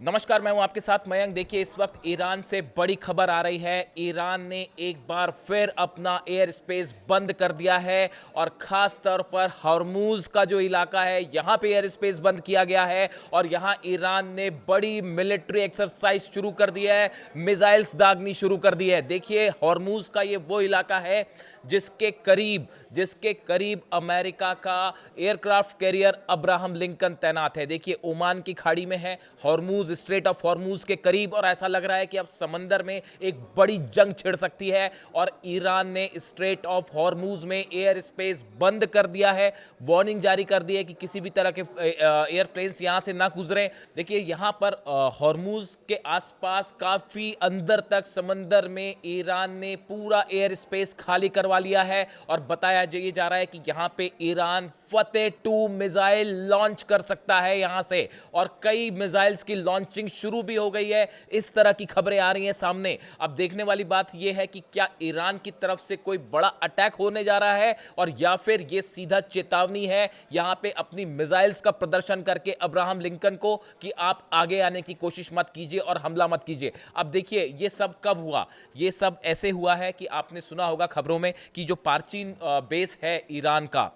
नमस्कार, मैं हूं आपके साथ मयंक। देखिए, इस वक्त ईरान से बड़ी खबर आ रही है। ईरान ने एक बार फिर अपना एयर स्पेस बंद कर दिया है और ख़ास तौर पर हॉर्मूज़ का जो इलाका है, यहाँ पे एयर स्पेस बंद किया गया है और यहाँ ईरान ने बड़ी मिलिट्री एक्सरसाइज शुरू कर दी है, मिसाइल्स दागनी शुरू कर दी है। देखिए, हॉर्मूज़ का ये वो इलाका है जिसके करीब अमेरिका का एयरक्राफ्ट कैरियर अब्राहम लिंकन तैनात है। देखिए, ओमान की खाड़ी में है हॉर्मूज, स्ट्रेट ऑफ हॉर्मूज के करीब, और ऐसा लग रहा है कि अब समंदर में एक बड़ी जंग छिड़ सकती है और ईरान ने स्ट्रेट ऑफ हॉर्मूज में एयर स्पेस बंद कर दिया है। वार्निंग जारी कर दी है कि किसी भी तरह के एयरप्लेन्स यहां से ना गुजरें। देखिए, यहां पर हॉर्मूज के आसपास काफी अंदर तक समंदर में ईरान ने पूरा एयर स्पेस खाली करवा लिया है और बताया ये जा रहा है कि यहां पे ईरान फतेह 2 मिसाइल लॉन्च कर सकता है यहां से, और कई मिसाइल्स की लॉन्चिंग शुरू भी हो गई है। इस तरह की खबरें आ रही हैं सामने। अब देखने वाली बात यह है कि क्या ईरान की तरफ से कोई बड़ा अटैक होने जा रहा है और या फिर यह सीधा चेतावनी है यहां पे अपनी मिसाइल्स का प्रदर्शन करके अब्राहम लिंकन को कि आप आगे आने की कोशिश मत कीजिए और हमला मत कीजिए। अब देखिए, यह सब कब हुआ? यह सब ऐसे हुआ है कि आपने सुना होगा खबरों में कि जो पार्चीन बेस है ईरान का,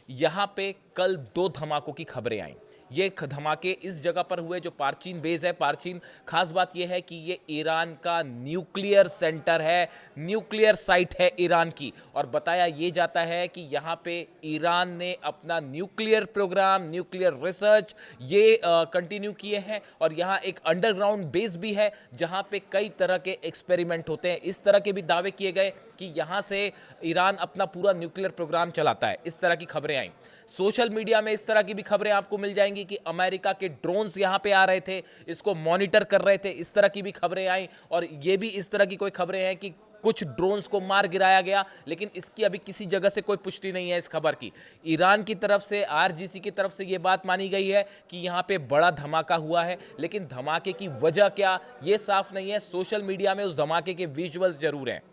यहां पे कल 2 धमाकों की खबरें आई। ये धमाके इस जगह पर हुए जो पार्चीन बेस है। पार्चीन, खास बात यह है कि ये ईरान का न्यूक्लियर सेंटर है, न्यूक्लियर साइट है ईरान की, और बताया ये जाता है कि यहाँ पे ईरान ने अपना न्यूक्लियर प्रोग्राम, न्यूक्लियर रिसर्च ये कंटिन्यू किए हैं, और यहाँ एक अंडरग्राउंड बेस भी है जहाँ पे कई तरह के एक्सपेरिमेंट होते हैं। इस तरह के भी दावे किए गए कि यहाँ से ईरान अपना पूरा न्यूक्लियर प्रोग्राम चलाता है। इस तरह की खबरें आई। सोशल मीडिया में इस तरह की भी खबरें आपको मिल जाएंगी कि अमेरिका के ड्रोन्स यहां पे आ रहे थे, इसको मॉनिटर कर रहे थे। इस तरह की भी खबरें आई, और ये भी इस तरह की कोई खबरें हैं कि कुछ ड्रोन्स को मार गिराया गया, लेकिन इसकी अभी किसी जगह से कोई पुष्टि नहीं है इस खबर की। ईरान की तरफ से, आरजीसी की तरफ से यह बात मानी गई है कि यहां पे बड़ा धमाका हुआ है, लेकिन धमाके की वजह क्या ये साफ नहीं है। सोशल मीडिया में उस धमाके के विजुअल्स जरूर हैं।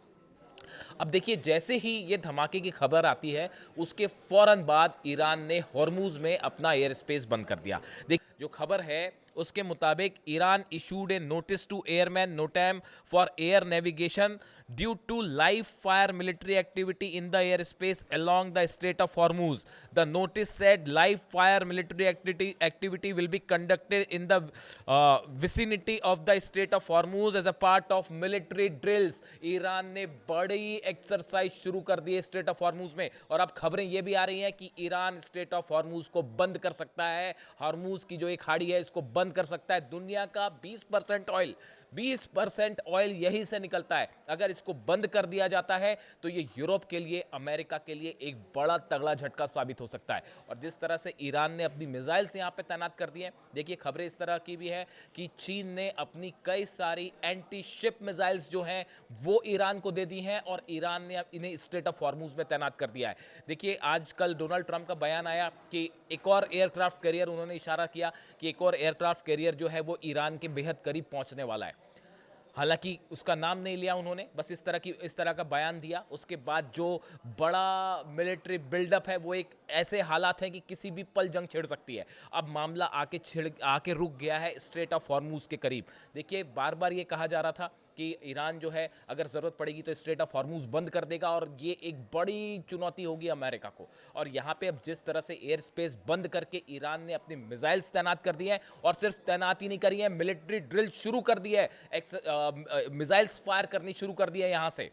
अब देखिए, जैसे ही ये धमाके की खबर आती है उसके फौरन बाद ईरान ने हॉर्मूज में अपना एयर स्पेस बंद कर दिया। देखिए, जो खबर है उसके मुताबिक Iran issued a notice to airman NOTAM for air navigation due to live fire military activity in the air space along the strait of Hormuz. The notice said live fire military activity will be conducted in the vicinity of the strait of Hormuz as a part of military drills. Iran ने बड़ी exercise शुरू कर दी है straight of Hormuz में, और अब खबरें यह भी आ रही हैं कि ईरान स्ट्रेट ऑफ हॉर्मूज को बंद कर सकता है। हॉर्मूज की जो एक खाड़ी है इसको बंद कर सकता है। दुनिया का 20% ऑयल यहीं से निकलता है। अगर इसको बंद कर दिया जाता है तो ये यूरोप के लिए, अमेरिका के लिए एक बड़ा तगड़ा झटका साबित हो सकता है। और जिस तरह से ईरान ने अपनी मिसाइल्स यहां पे तैनात कर दी हैं, देखिए खबरें इस तरह की भी है कि चीन ने अपनी कई सारी एंटी शिप मिसाइल्स जो हैं वो ईरान को दे दी हैं, और ईरान ने इन्हें स्ट्रेट ऑफ हॉर्मूज में तैनात कर दिया है। देखिए, आजकल डोनाल्ड ट्रंप का बयान आया कि एक और एयरक्राफ्ट कैरियर, उन्होंने इशारा किया कि एक और एयरक्राफ्ट कैरियर जो है वो ईरान के बेहद करीब पहुंचने वाला है। हालांकि उसका नाम नहीं लिया उन्होंने, बस इस तरह का बयान दिया। उसके बाद जो बड़ा मिलिट्री बिल्डअप है वो एक ऐसे हालात हैं कि किसी भी पल जंग छिड़ सकती है। अब मामला आके रुक गया है स्ट्रेट ऑफ हॉर्मूज के करीब। देखिए, बार बार ये कहा जा रहा था कि ईरान जो है अगर ज़रूरत पड़ेगी तो स्ट्रेट ऑफ हॉर्मूज बंद कर देगा, और ये एक बड़ी चुनौती होगी अमेरिका को। और यहाँ पे अब जिस तरह से एयर स्पेस बंद करके ईरान ने अपनी मिसाइल्स तैनात कर दी हैं, और सिर्फ तैनात ही नहीं करी है, मिलिट्री ड्रिल शुरू कर दी है, मिसाइल्स फायर करनी शुरू कर दी है यहाँ से।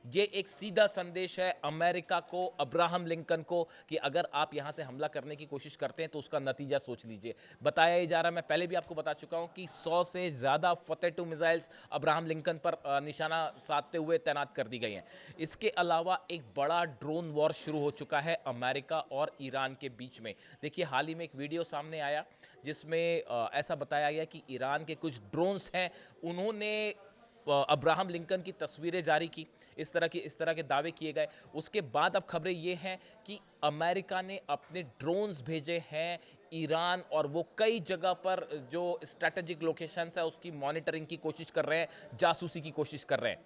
ये एक सीधा संदेश है अमेरिका को, अब्राहम लिंकन को, कि अगर आप यहां से हमला करने की कोशिश करते हैं तो उसका नतीजा सोच लीजिए। बताया ही जा रहा है, मैं पहले भी आपको बता चुका हूं कि 100 से ज़्यादा फतेह 2 मिसाइल्स अब्राहम लिंकन पर निशाना साधते हुए तैनात कर दी गई हैं। इसके अलावा एक बड़ा ड्रोन वॉर शुरू हो चुका है अमेरिका और ईरान के बीच में। देखिए, हाल ही में एक वीडियो सामने आया जिसमें ऐसा बताया गया कि ईरान के कुछ ड्रोन्स हैं, उन्होंने अब्राहम लिंकन की तस्वीरें जारी की। इस तरह के दावे किए गए। उसके बाद अब खबरें ये हैं कि अमेरिका ने अपने ड्रोन्स भेजे हैं ईरान, और वो कई जगह पर जो स्ट्रैटेजिक लोकेशंस है उसकी मॉनिटरिंग की कोशिश कर रहे हैं, जासूसी की कोशिश कर रहे हैं।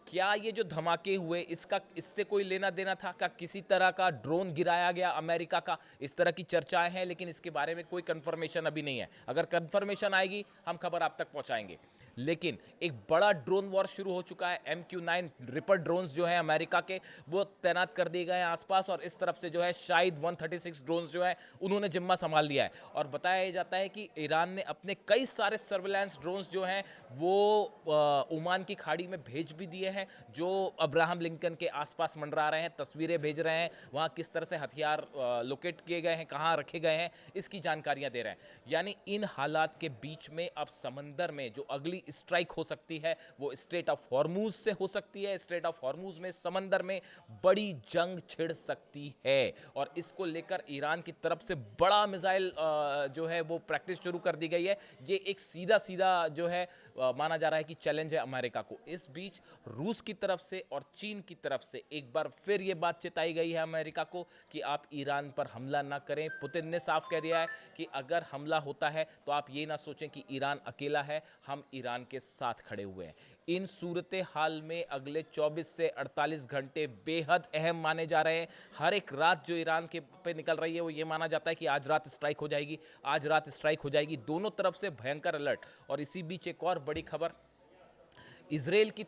क्या ये जो धमाके हुए इससे कोई लेना देना था? क्या किसी तरह का ड्रोन गिराया गया अमेरिका का? इस तरह की चर्चाएं हैं, लेकिन इसके बारे में कोई कंफर्मेशन अभी नहीं है। अगर कंफर्मेशन आएगी हम खबर आप तक पहुंचाएंगे। लेकिन एक बड़ा ड्रोन वॉर शुरू हो चुका है। MQ-9 रिपर ड्रोन्स जो है अमेरिका के, वो तैनात कर दिए गए हैं आसपास, और इस तरफ से जो है शायद 136 ड्रोन्स जो है उन्होंने जिम्मा संभाल लिया है। और बताया जाता है कि ईरान ने अपने कई सारे सर्विलांस ड्रोन्स जो हैं वो ओमान की खाड़ी में भेज भी दिए हैं, जो अब्राहम लिंकन के आसपास मंडरा रहे हैं, तस्वीरें भेज रहे हैं, वहाँ किस तरह से हथियार लोकेट किए गए हैं, कहाँ रखे गए हैं, इसकी जानकारियाँ दे रहे हैं। यानी इन हालात के बीच में अब समंदर में जो अगली स्ट्राइक हो सकती है वो स्ट्रेट ऑफ हॉर्मूज से हो सकती है। स्ट्रेट ऑफ हॉर्मूज में समंदर में बड़ी जंग छिड़ सकती है, और इसको लेकर ईरान की तरफ से बड़ा मिसाइल जो है वो प्रैक्टिस शुरू कर दी गई है। ये एक सीधा सीधा जो है माना जा रहा है कि चैलेंज है अमेरिका को। इस बीच रूस की तरफ से और चीन की तरफ से एक बार फिर ये बात चिताई गई है अमेरिका को कि आप ईरान पर हमला ना करें। पुतिन ने साफ कह दिया है कि अगर हमला होता है तो आप ये ना सोचें कि ईरान अकेला है, हम ईरान के साथ खड़े हुए हैं। इन सूरत हाल में अगले 24 से 48 घंटे बेहद अहम माने जा रहे हैं। हर एक रात जो ईरान के पे निकल रही है वो ये माना जाता है कि आज रात स्ट्राइक हो जाएगी, आज रात स्ट्राइक हो जाएगी। दोनों तरफ से भयंकर अलर्ट। और इसी बीच एक और बड़ी खबर, इजराइल की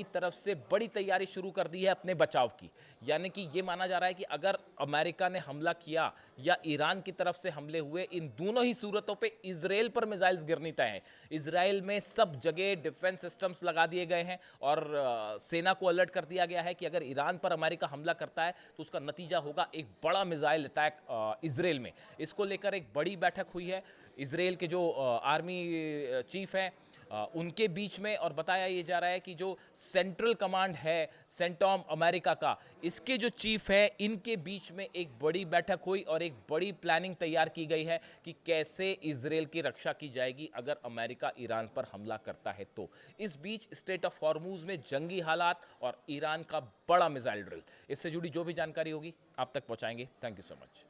तरफ से बड़ी तैयारी शुरू कर दी है अपने बचाव की। यानी कि ये माना जा रहा है कि अगर अमेरिका ने हमला किया या ईरान की तरफ से हमले हुए, इन दोनों ही सूरतों पे इजराइल पर मिसाइल्स गिरनी तय है। इजराइल में सब जगह डिफेंस सिस्टम्स लगा दिए गए हैं, और सेना को अलर्ट कर दिया गया है कि अगर ईरान पर अमेरिका हमला करता है तो उसका नतीजा होगा एक बड़ा मिसाइल अटैक इजराइल में। इसको लेकर एक बड़ी बैठक हुई है इजराइल के जो आर्मी चीफ हैं उनके बीच में, और बताया ये जा रहा है कि जो सेंट्रल कमांड है सेंटॉम अमेरिका का, इसके जो चीफ है इनके बीच में एक बड़ी बैठक हुई और एक बड़ी प्लानिंग तैयार की गई है कि कैसे इजराइल की रक्षा की जाएगी अगर अमेरिका ईरान पर हमला करता है तो। इस बीच स्ट्रेट ऑफ हॉर्मूज में जंगी हालात और ईरान का बड़ा मिसाइल ड्रिल, इससे जुड़ी जो भी जानकारी होगी आप तक पहुंचाएंगे। Thank you so much.